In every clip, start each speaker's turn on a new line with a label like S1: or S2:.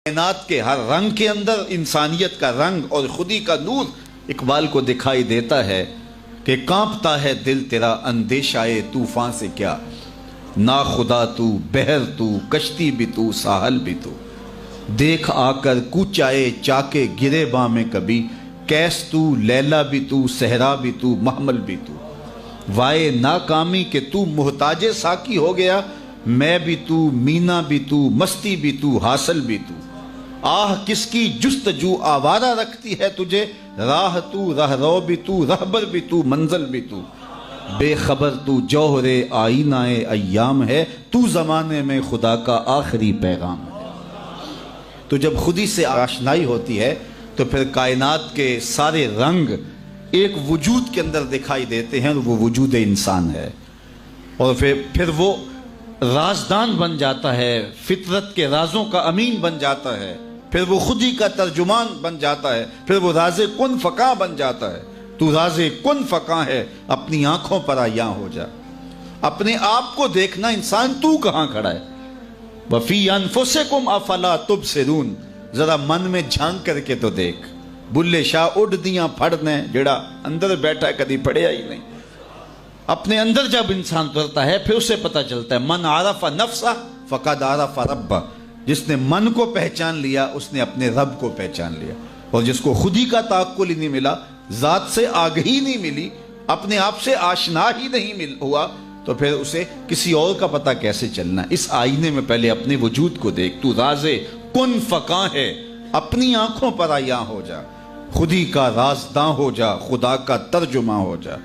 S1: کائنات کے ہر رنگ کے اندر انسانیت کا رنگ اور خودی کا نور اقبال کو دکھائی دیتا ہے کہ کانپتا ہے دل تیرا اندیشائے طوفان سے کیا، نا خدا تو، بحر تو، کشتی بھی تو، ساحل بھی تو، دیکھ آ کر کوچائے چاکے گرے باں میں کبھی، کیس تو، لیلا بھی تو، صحرا بھی تو، محمل بھی تو، وائے ناکامی کہ تو محتاج ساکی ہو گیا، میں بھی تو، مینا بھی تو، مستی بھی تو، حاصل بھی تو، آہ کس کی جستجو آوارہ رکھتی ہے تجھے، راہ تو، رہرو بھی تو، رہبر بھی تو، منزل بھی تو، بے خبر تو جوہر آئینہ ایام ہے، تو زمانے میں خدا کا آخری پیغام ہے۔ تو جب خودی سے آشنائی ہوتی ہے تو پھر کائنات کے سارے رنگ ایک وجود کے اندر دکھائی دیتے ہیں، اور وہ وجود انسان ہے، اور پھر وہ رازدان بن جاتا ہے، فطرت کے رازوں کا امین بن جاتا ہے، پھر وہ خودی کا ترجمان بن جاتا ہے، پھر وہ راز کن فکاں بن جاتا ہے۔ تو راز کن فکاں ہے، اپنی آنکھوں پر عیاں ہو جا، اپنے آپ کو دیکھنا انسان تو کہاں کھڑا ہے۔ وَفِي أَنفُسِكُمْ أَفَلَا تُبْصِرُونَ، ذرا من میں جھانک کر کے تو دیکھ، بلے شاہ اڈ دیاں پھڑنے، جڑا اندر بیٹھا کدی پڑھیا ہی نہیں۔ اپنے اندر جب انسان اترتا ہے پھر اسے پتہ چلتا ہے، من عرف نفسہ فقد عرف ربہ، جس نے من کو پہچان لیا اس نے اپنے رب کو پہچان لیا، اور جس کو خودی کا تعقل ہی نہیں ملا، ذات سے آگہی نہیں ملی، اپنے آپ سے آشنا ہی نہیں ہوا، تو پھر اسے کسی اور کا پتہ کیسے چلنا۔ اس آئینے میں پہلے اپنے وجود کو دیکھ، تو راز کن فکاں ہے، اپنی آنکھوں پر عیاں ہو جا، خودی کا رازداں ہو جا، خدا کا ترجمہ ہو جا،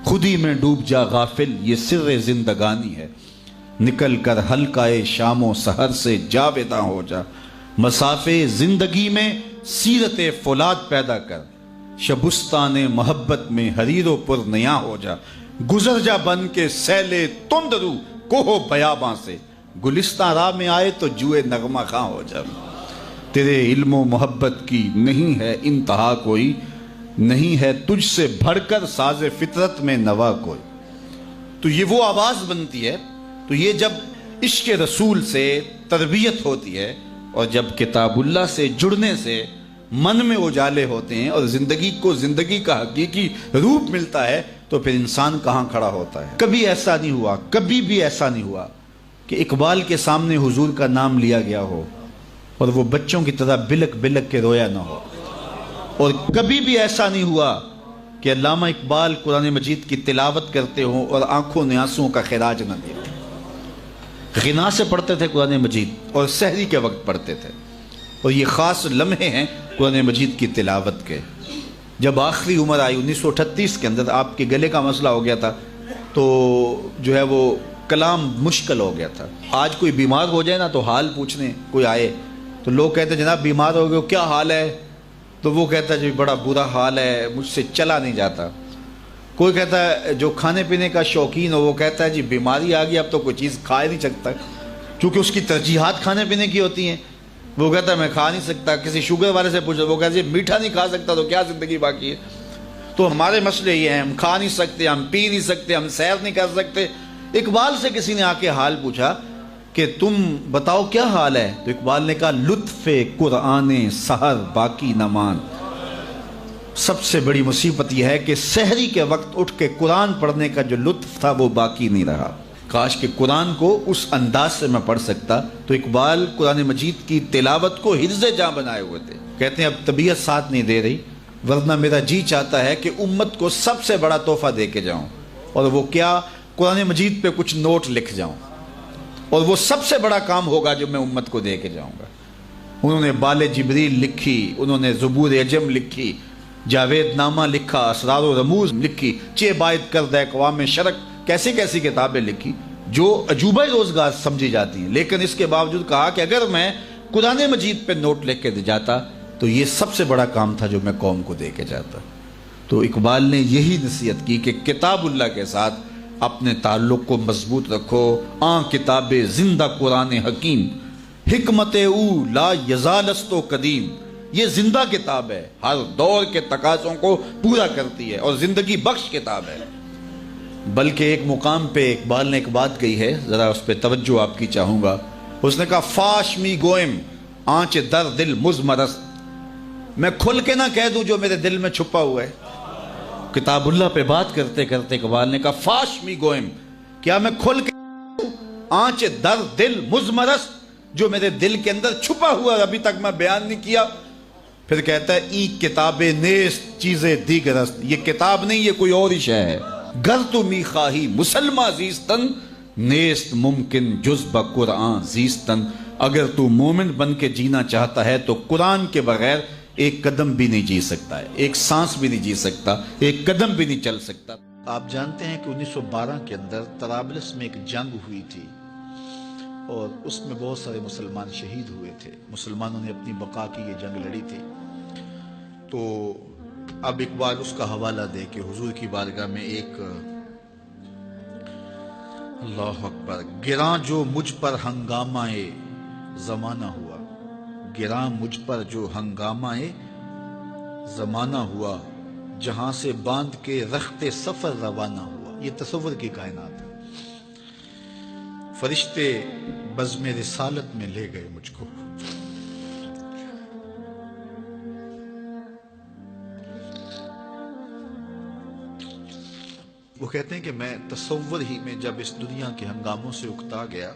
S1: خودی میں ڈوب جا غافل، یہ سر زندگانی ہے، نکل کر حلقہ شام و سحر سے جاویداں ہو جا، مسافے زندگی میں سیرت فولاد پیدا کر، شبستان محبت میں حریر و پر نیاں ہو جا، گزر جا بن کے سیل تند رو کوہ بیاباں سے، گلستان راہ میں آئے تو جوئے نغمہ خواں ہو جا، تیرے علم و محبت کی نہیں ہے انتہا کوئی، نہیں ہے تجھ سے بڑھ کر ساز فطرت میں نوا کوئی۔ تو یہ وہ آواز بنتی ہے۔ تو یہ جب عشق رسول سے تربیت ہوتی ہے، اور جب کتاب اللہ سے جڑنے سے من میں اجالے ہوتے ہیں، اور زندگی کو زندگی کا حقیقی روپ ملتا ہے، تو پھر انسان کہاں کھڑا ہوتا ہے۔ کبھی ایسا نہیں ہوا، کبھی بھی ایسا نہیں ہوا کہ اقبال کے سامنے حضور کا نام لیا گیا ہو اور وہ بچوں کی طرح بلک بلک کے رویا نہ ہو، اور کبھی بھی ایسا نہیں ہوا کہ علامہ اقبال قرآن مجید کی تلاوت کرتے ہوں اور آنکھوں نے آنسوؤں کا خراج نہ دیا۔ غنا سے پڑھتے تھے قرآن مجید، اور سحری کے وقت پڑھتے تھے، اور یہ خاص لمحے ہیں قرآن مجید کی تلاوت کے۔ جب آخری عمر آئی 1938 کے اندر، آپ کے گلے کا مسئلہ ہو گیا تھا، تو جو ہے وہ کلام مشکل ہو گیا تھا۔ آج کوئی بیمار ہو جائے نا تو حال پوچھنے کوئی آئے تو لوگ کہتے ہیں جناب بیمار ہو گئے، کیا حال ہے؟ تو وہ کہتا ہے جی بڑا برا حال ہے، مجھ سے چلا نہیں جاتا۔ کوئی کہتا ہے جو کھانے پینے کا شوقین ہو وہ کہتا ہے جی بیماری آ گئی، اب تو کوئی چیز کھا ہی نہیں سکتا، کیونکہ اس کی ترجیحات کھانے پینے کی ہوتی ہیں۔ وہ کہتا ہے میں کھا نہیں سکتا۔ کسی شوگر والے سے پوچھو، وہ کہتا ہے جی میٹھا نہیں کھا سکتا تو کیا زندگی باقی ہے؟ تو ہمارے مسئلے یہ ہیں، ہم کھا نہیں سکتے، ہم پی نہیں سکتے، ہم سیر نہیں کر سکتے۔ اقبال سے کسی نے آ کے حال پوچھا کہ تم بتاؤ کیا حال ہے؟ تو اقبال نے کہا لطف قرآن سحر باقی نہ مان۔ سب سے بڑی مصیبت یہ ہے کہ سحری کے وقت اٹھ کے قرآن پڑھنے کا جو لطف تھا وہ باقی نہیں رہا۔ کاش کہ قرآن کو اس انداز سے میں پڑھ سکتا۔ تو اقبال قرآن مجید کی تلاوت کو حرز جاں بنائے ہوئے تھے۔ کہتے ہیں اب طبیعت ساتھ نہیں دے رہی، ورنہ میرا جی چاہتا ہے کہ امت کو سب سے بڑا تحفہ دے کے جاؤں، اور وہ کیا؟ قرآن مجید پہ کچھ نوٹ لکھ جاؤں، اور وہ سب سے بڑا کام ہوگا جو میں امت کو دے کے جاؤں گا۔ انہوں نے بال جبریل لکھی، انہوں نے زبور عجم لکھی، جاوید نامہ لکھا، اسرار و رموز لکھی، چہ باید کرد اقوام شرق، کیسی کیسی کتابیں لکھی جو عجوبہ روزگار سمجھی جاتی ہیں۔ لیکن اس کے باوجود کہا کہ اگر میں قرآن مجید پہ نوٹ لکھ کے دے جاتا تو یہ سب سے بڑا کام تھا جو میں قوم کو دے کے جاتا۔ تو اقبال نے یہی نصیحت کی کہ کتاب اللہ کے ساتھ اپنے تعلق کو مضبوط رکھو۔ کتاب زندہ قرآن حکیم، حکمت او لا یزالست و قدیم، یہ زندہ کتاب ہے، ہر دور کے تقاضوں کو پورا کرتی ہے، اور زندگی بخش کتاب ہے۔ بلکہ ایک مقام پہ اقبال نے ایک بات کہی ہے، ذرا اس پہ توجہ آپ کی چاہوں گا۔ اس نے کہا فاش می گوئم آنچ در دل مزمرست، میں کھل کے نہ کہہ دوں جو میرے دل میں چھپا ہوا ہے۔ کتاب اللہ پہ بات کرتے کرتے اقبال نے کہا فاش می گوئم، کیا میں کھل کے آنچ در دل مزمرست، جو میرے دل کے اندر چھپا ہوا ابھی تک میں بیان نہیں کیا۔ پھر کہتا ہے ای کتاب نیست چیزیں دیگرست، یہ کتاب نہیں، یہ کوئی اور ہی شے ہے۔ گر تو می خواہی مسلمہ زیستن، نیست ممکن جز بقرآن زیستن، اگر تو مومن بن کے جینا چاہتا ہے تو قرآن کے بغیر ایک قدم بھی نہیں جی سکتا ہے، ایک سانس بھی نہیں جی سکتا، ایک قدم بھی نہیں چل سکتا۔ آپ جانتے ہیں کہ 1912 کے اندر طرابلس میں ایک جنگ ہوئی تھی اور اس میں بہت سارے مسلمان شہید ہوئے تھے، مسلمانوں نے اپنی بقا کی یہ جنگ لڑی تھی۔ تو اب اقبال اس کا حوالہ دے کہ حضور کی بارگاہ میں ایک اللہ اکبر، گراں جو مجھ پر ہنگامہ زمانہ ہوا، گراں مجھ پر جو ہنگامہ زمانہ ہوا، جہاں سے باندھ کے رخت سفر روانہ ہوا۔ یہ تصور کی کائنات ہے۔ فرشتے بزم رسالت میں لے گئے مجھ کو، وہ کہتے ہیں کہ میں تصور ہی میں جب اس دنیا کے ہنگاموں سے اکتا گیا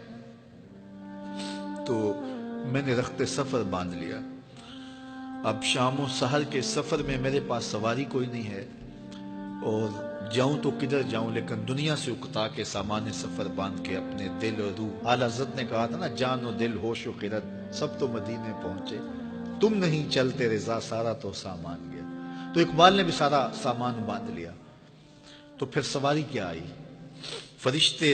S1: تو میں نے رخت سفر باندھ لیا۔ اب شام و سحر کے سفر میں میرے پاس سواری کوئی نہیں ہے اور جاؤں تو کدھر جاؤں، لیکن دنیا سے اکتا کے سامان سفر باندھ کے اپنے دل اور روح، اعلیٰ حضرت نے کہا تھا نا، جان و دل ہوش و خرد سب تو مدینے پہنچے، تم نہیں چلتے رضا سارا تو سامان گیا۔ تو اقبال نے بھی سارا سامان باندھ لیا، تو پھر سواری کیا آئی؟ فرشتے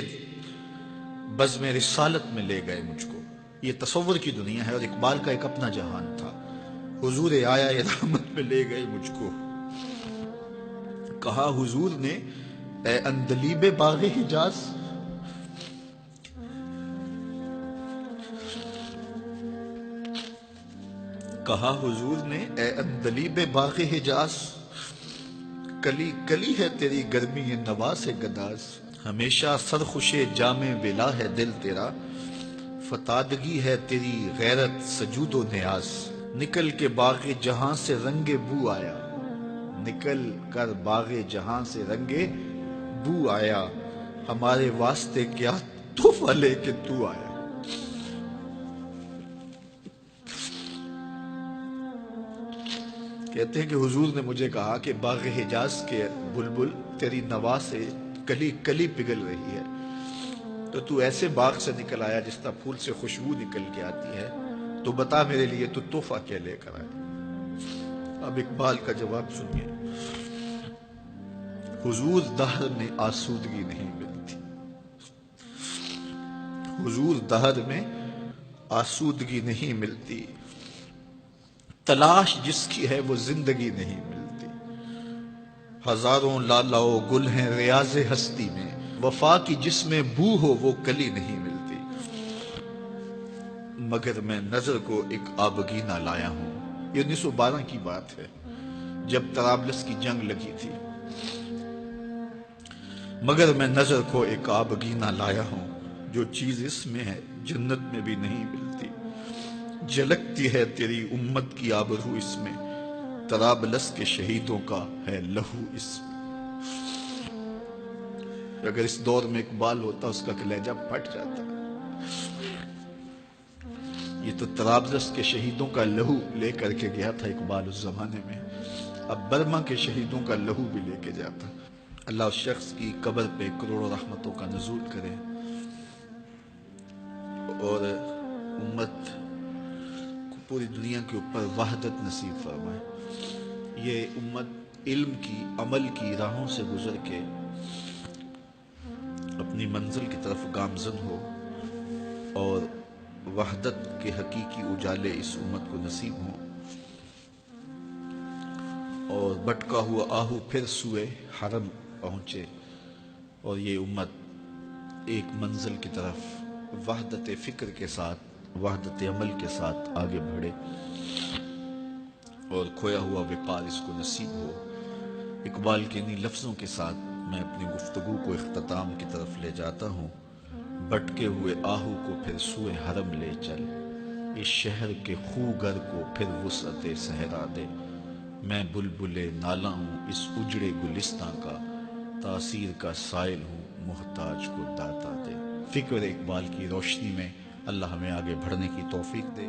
S1: بزم رسالت میں لے گئے مجھ کو۔ یہ تصور کی دنیا ہے اور اقبال کا ایک اپنا جہان تھا۔ حضور آیا رحمت میں لے گئے مجھ کو، کہا حضور نے اے اندلیب باغ حجاز، کہا حضور نے اے اندلیب باغ حجاز، کلی کلی ہے تیری گرمی نواز گداز، ہمیشہ سرخوش جام ولا ہے دل تیرا، فتادگی ہے تیری غیرت سجود و نیاز، نکل کے باغ جہاں سے رنگ بو آیا، نکل کر باغ جہاں سے رنگ بو آیا، ہمارے واسطے کیا تحفہ لے کے تو آیا۔ کہتے ہیں کہ حضور نے مجھے کہا کہ باغ حجاز کے بلبل تیری نوا سے کلی کلی پگھل رہی ہے، تو تو ایسے باغ سے نکل آیا جس طرح پھول سے خوشبو نکل کے آتی ہے، تو بتا میرے لیے تو تحفہ کیا لے کر آیا۔ اب اقبال کا جواب سنیے، حضور دہر میں آسودگی نہیں ملتی، حضور دہر میں آسودگی نہیں ملتی، تلاش جس کی ہے وہ زندگی نہیں ملتی، ہزاروں لالا و گل ہیں ریاض ہستی میں، وفا کی جس میں بو ہو وہ کلی نہیں ملتی، مگر میں نظر کو ایک آبگینہ لایا ہوں۔ یہ 1912 کی بات ہے جب طرابلس کی جنگ لگی تھی۔ مگر میں نظر کو ایک آبگینہ لایا ہوں، جو چیز اس میں ہے جنت میں بھی نہیں ملتی، جھلکتی ہے تیری امت کی آبرو اس میں، طرابلس کے شہیدوں کا ہے لہو اس میں۔ اگر اس دور میں اقبال ہوتا اس کا کلیجہ پھٹ جاتا۔ یہ تو طرابلس کے شہیدوں کا لہو لے کر کے گیا تھا اقبال اس زمانے میں، اب برما کے شہیدوں کا لہو بھی لے کے جاتا۔ اللہ اس شخص کی قبر پہ کروڑوں رحمتوں کا نزول کرے اور امت کو پوری دنیا کے اوپر وحدت نصیب فرمائے۔ یہ امت علم کی، عمل کی راہوں سے گزر کے اپنی منزل کی طرف گامزن ہو اور وحدت کے حقیقی اجالے اس امت کو نصیب ہوں، اور بھٹکا ہوا آہو پھر سوئے حرم پہنچے اور یہ امت ایک منزل کی طرف وحدت فکر کے ساتھ، وحدت عمل کے ساتھ آگے بڑھے اور کھویا ہوا وقار اس کو نصیب ہو۔ اقبال کے انہی لفظوں کے ساتھ میں اپنی گفتگو کو اختتام کی طرف لے جاتا ہوں۔ بھٹکے ہوئے آہو کو پھر سوئے حرم لے چل، اس شہر کے خوگر کو پھر وسعت صحرا دے۔ میں بلبل نالا ہوں اس اجڑے گلستان کا، تاثیر کا سائل ہوں محتاج کو داتا دے۔ فکر اقبال کی روشنی میں اللہ ہمیں آگے بڑھنے کی توفیق دے۔